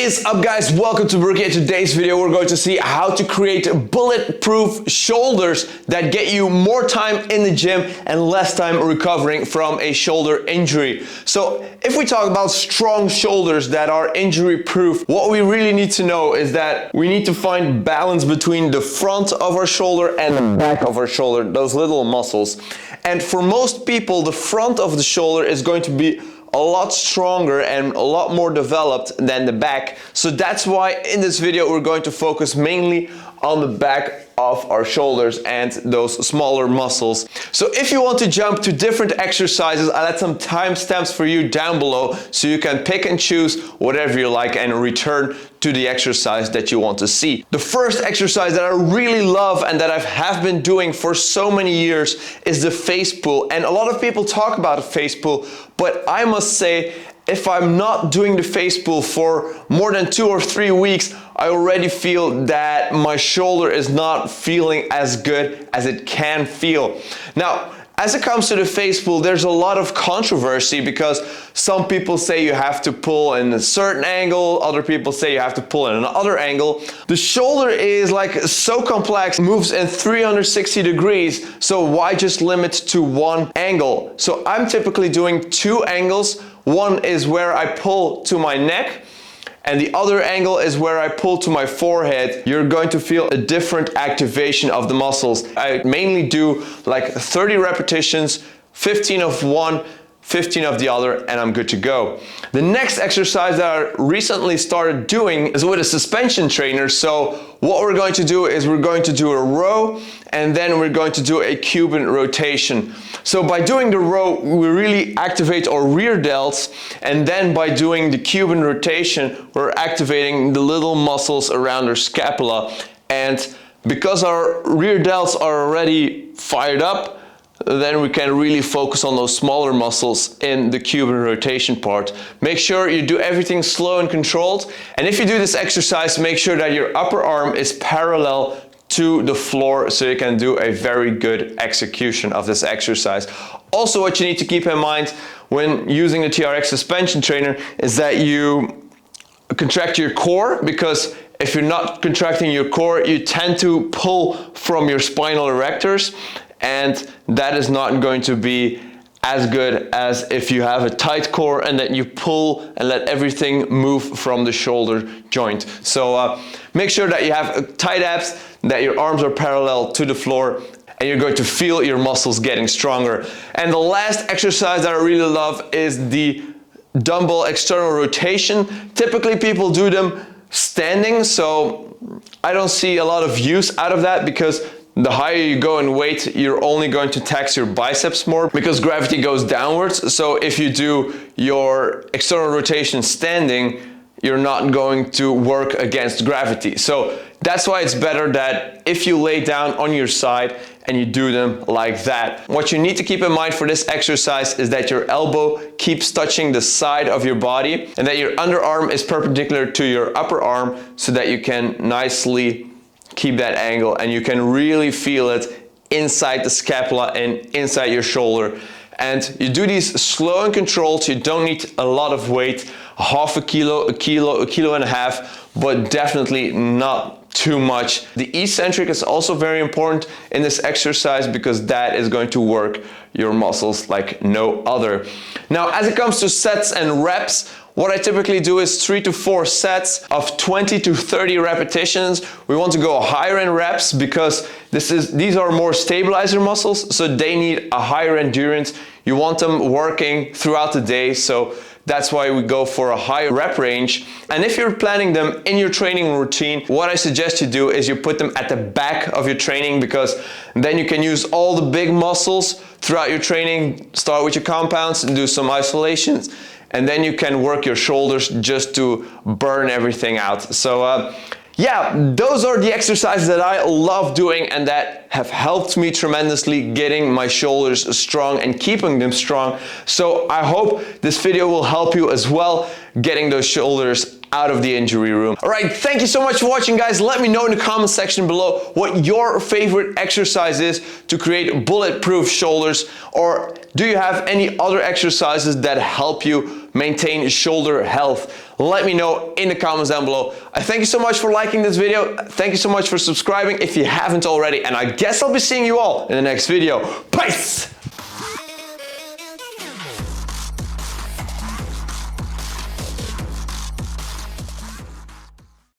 is up, guys? Welcome to Barrookie. In today's video we're going to see how to create bulletproof shoulders that get you more time in the gym and less time recovering from a shoulder injury. So if we talk about strong shoulders that are injury proof, what we really need to know is that we need to find balance between the front of our shoulder and the back of our shoulder, those little muscles. And for most people, the front of the shoulder is going to be a lot stronger and a lot more developed than the back. So that's why in this video we're going to focus mainly on the back of our shoulders and those smaller muscles. So if you want to jump to different exercises, I left some timestamps for you down below so you can pick and choose whatever you like and return to the exercise that you want to see. The first exercise that I really love and that I have been doing for so many years is the face pull. And a lot of people talk about a face pull, but I must say, if I'm not doing the face pull for more than 2 or 3 weeks, I already feel that my shoulder is not feeling as good as it can feel. Now, as it comes to the face pull, there's a lot of controversy because some people say you have to pull in a certain angle, other people say you have to pull in another angle. The shoulder is like so complex, moves in 360 degrees, so why just limit to one angle? So I'm typically doing 2 angles. One is where I pull to my neck, and the other angle is where I pull to my forehead. You're going to feel a different activation of the muscles. I mainly do like 30 repetitions, 15 of one, 15 of the other, and I'm good to go. The next exercise that I recently started doing is with a suspension trainer. So what we're going to do is we're going to do a row and then we're going to do a Cuban rotation. So by doing the row, we really activate our rear delts, and then by doing the Cuban rotation, we're activating the little muscles around our scapula. And because our rear delts are already fired up, then we can really focus on those smaller muscles in the Cuban rotation part. Make sure you do everything slow and controlled. And if you do this exercise, make sure that your upper arm is parallel to the floor so you can do a very good execution of this exercise. Also, what you need to keep in mind when using the TRX suspension trainer is that you contract your core, because if you're not contracting your core, you tend to pull from your spinal erectors, and that is not going to be as good as if you have a tight core and then you pull and let everything move from the shoulder joint. So make sure that you have tight abs, that your arms are parallel to the floor, and you're going to feel your muscles getting stronger. And the last exercise that I really love is the dumbbell external rotation. Typically people do them standing, so I don't see a lot of use out of that, because the higher you go in weight, you're only going to tax your biceps more because gravity goes downwards. So if you do your external rotation standing, you're not going to work against gravity. So that's why it's better that if you lay down on your side and you do them like that. What you need to keep in mind for this exercise is that your elbow keeps touching the side of your body and that your underarm is perpendicular to your upper arm so that you can nicely keep that angle and you can really feel it inside the scapula and inside your shoulder. And you do these slow and controlled. You don't need a lot of weight, half a kilo, a kilo and a half, but definitely not too much. The eccentric is also very important in this exercise because that is going to work your muscles like no other. Now, as it comes to sets and reps, what I typically do is 3 to 4 sets of 20 to 30 repetitions. We want to go higher in reps because these are more stabilizer muscles, so they need a higher endurance. You want them working throughout the day, so that's why we go for a high rep range. And if you're planning them in your training routine, what I suggest you do is you put them at the back of your training, because then you can use all the big muscles throughout your training. Start with your compounds and do some isolations, and then you can work your shoulders just to burn everything out. So yeah, those are the exercises that I love doing and that have helped me tremendously getting my shoulders strong and keeping them strong. So I hope this video will help you as well, getting those shoulders out of the injury room. All right, thank you so much for watching, guys. Let me know in the comment section below what your favorite exercise is to create bulletproof shoulders, or do you have any other exercises that help you maintain shoulder health? let me know in the comments down below. I thank you so much for liking this video. Thank you so much for subscribing if you haven't already. And I guess I'll be seeing you all in the next video. Peace!